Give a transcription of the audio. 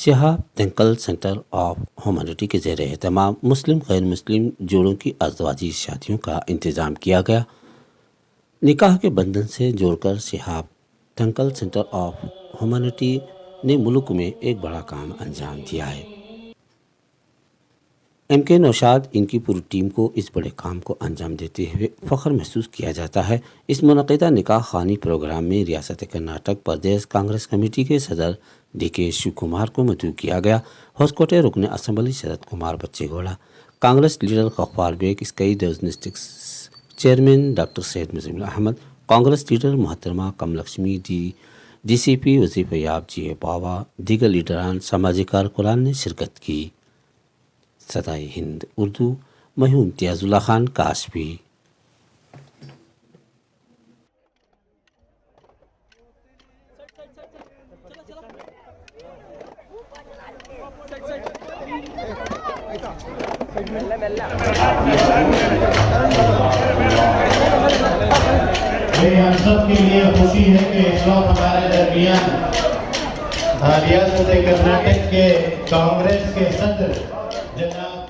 Shahab تنقل centre of humanity کے زیر اہتمام مسلم غیر مسلم جوڑوں کی ازدواجی شادیوں کا انتظام کیا گیا۔ نکاح کے بندھن سے جوڑ کر شہاب تنقل سینٹر آف ہیومینٹی نے ملک میں ایک بڑا کام انجام دیا ہے۔ ایم کے نوشاد ان کی پوری ٹیم کو اس بڑے کام کو انجام دیتے ہوئے فخر محسوس کیا جاتا ہے۔ اس منعقدہ نکاح خوانی پروگرام میں ریاست کرناٹک پردیش کانگریس کمیٹی کے صدر ڈی کے شیو کمار کو مدعو کیا گیا۔ ہوسکوٹے رکن اسمبلی شرد کمار بچے گوڑا، کانگریس لیڈر غفار بیگ، اسکائی district chairman doctor Syed Muzammil Ahmed, Congress leader محترمہ کم لکشمی، ڈی سی پی وظیفہ یاب جی اے پاوا، دیگر لیڈران سماجی کارکنان نے شرکت کی۔ صدائے ہند اردو میں ہوں امتیاز اللہ خان کاشفی۔ یہ ہم سب کے لیے خوشی ہے کہ اس وقت ہمارے درمیان ریاست کرناٹک کے کانگریس کے صدر جناب